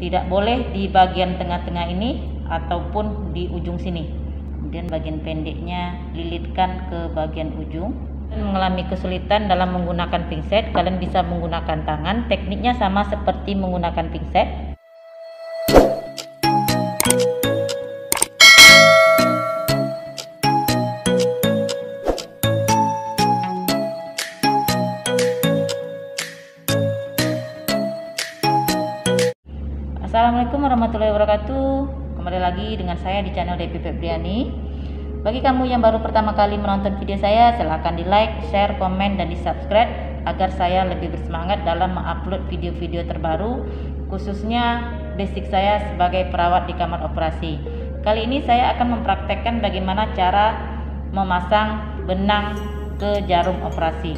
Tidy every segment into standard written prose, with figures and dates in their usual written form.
tidak boleh di bagian tengah-tengah ini ataupun di ujung sini. Kemudian bagian pendeknya lilitkan ke bagian ujung. Mengalami kesulitan dalam menggunakan pinset, kalian bisa menggunakan tangan. Tekniknya sama seperti menggunakan pinset. Assalamualaikum warahmatullahi wabarakatuh. Kembali lagi dengan saya di channel Devi Febriani. Bagi kamu yang baru pertama kali menonton video saya, silahkan di like, share, komen, dan di subscribe agar saya lebih bersemangat dalam mengupload video-video terbaru, khususnya basic saya sebagai perawat di kamar operasi. Kali ini saya akan mempraktekkan bagaimana cara memasang benang ke jarum operasi.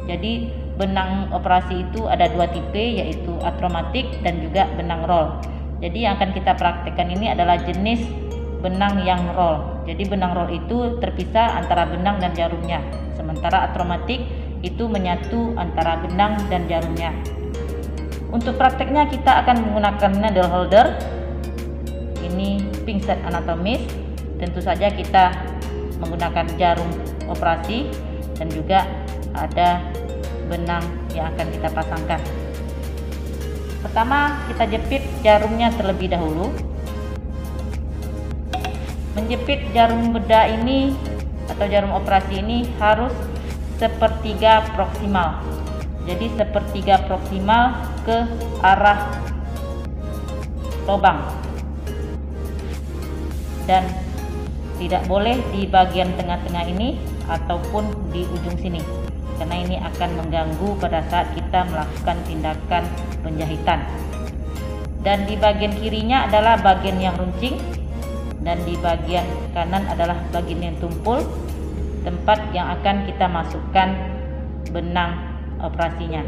Jadi benang operasi itu ada dua tipe, yaitu atromatik dan juga benang roll. Jadi yang akan kita praktekkan ini adalah jenis benang yang roll. Jadi benang roll itu terpisah antara benang dan jarumnya, sementara atromatik itu menyatu antara benang dan jarumnya. Untuk prakteknya kita akan menggunakan needle holder. Ini pinset anatomis. Tentu saja kita menggunakan jarum operasi dan juga ada benang yang akan kita pasangkan. Pertama, kita jepit jarumnya terlebih dahulu. Menjepit jarum bedah ini atau jarum operasi ini harus sepertiga proksimal. Jadi sepertiga proksimal ke arah lubang. Dan tidak boleh di bagian tengah-tengah ini ataupun di ujung sini, karena ini akan mengganggu pada saat kita melakukan tindakan penjahitan. Dan di bagian kirinya adalah bagian yang runcing, dan di bagian kanan adalah bagian yang tumpul, tempat yang akan kita masukkan benang operasinya.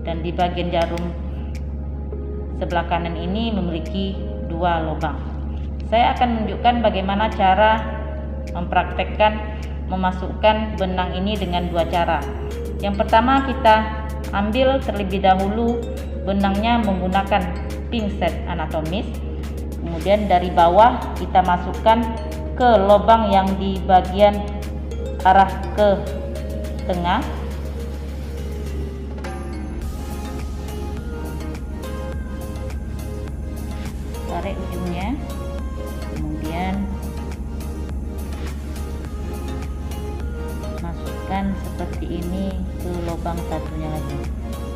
Dan di bagian jarum sebelah kanan ini memiliki dua lubang. Saya akan menunjukkan bagaimana cara mempraktekkan memasukkan benang ini dengan dua cara. Yang pertama, kita ambil terlebih dahulu benangnya menggunakan pinset anatomis. Kemudian dari bawah kita masukkan ke lubang yang di bagian arah ke tengah. Tarik ujungnya. Kemudian masukkan seperti ini ke lubang satunya lagi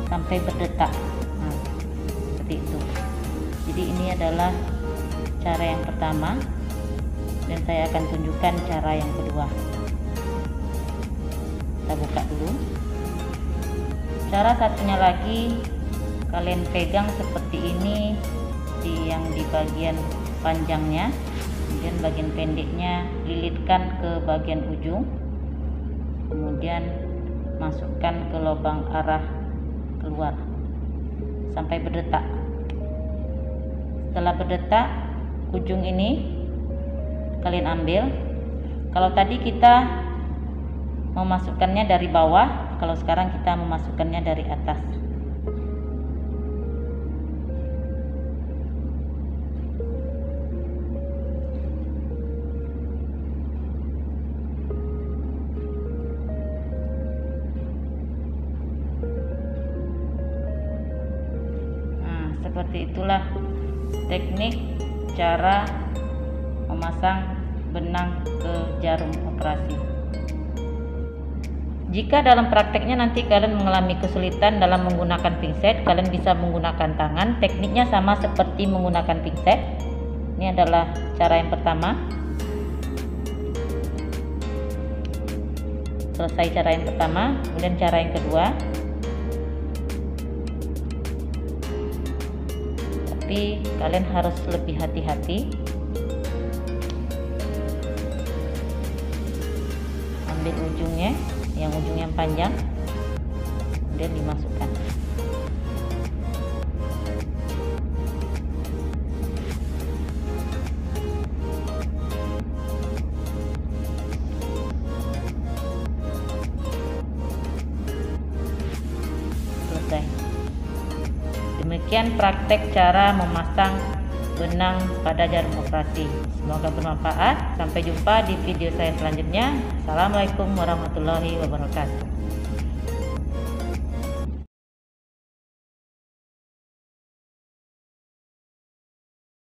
sampai berdetak. Nah, seperti itu. Jadi ini adalah cara yang pertama, dan saya akan tunjukkan cara yang kedua. Kita buka dulu. Cara satunya lagi, kalian pegang seperti ini yang di bagian panjangnya, kemudian bagian pendeknya lilitkan ke bagian ujung, kemudian masukkan ke lubang arah keluar sampai berdetak. Setelah berdetak, ujung ini kalian ambil. Kalau tadi kita memasukkannya dari bawah, kalau sekarang kita memasukkannya dari atas. Seperti itulah teknik cara memasang benang ke jarum operasi. Jika dalam prakteknya nanti kalian mengalami kesulitan dalam menggunakan pinset, kalian bisa menggunakan tangan. Tekniknya sama seperti menggunakan pinset. Ini adalah cara yang pertama. Selesai cara yang pertama, kemudian cara yang kedua. Tapi kalian harus lebih hati-hati. Ambil ujungnya, yang ujung yang panjang, kemudian dimasukkan. Selesai. Demikian praktek cara memasang benang pada jarum operasi. Semoga bermanfaat. Sampai jumpa di video saya selanjutnya. Assalamualaikum warahmatullahi wabarakatuh.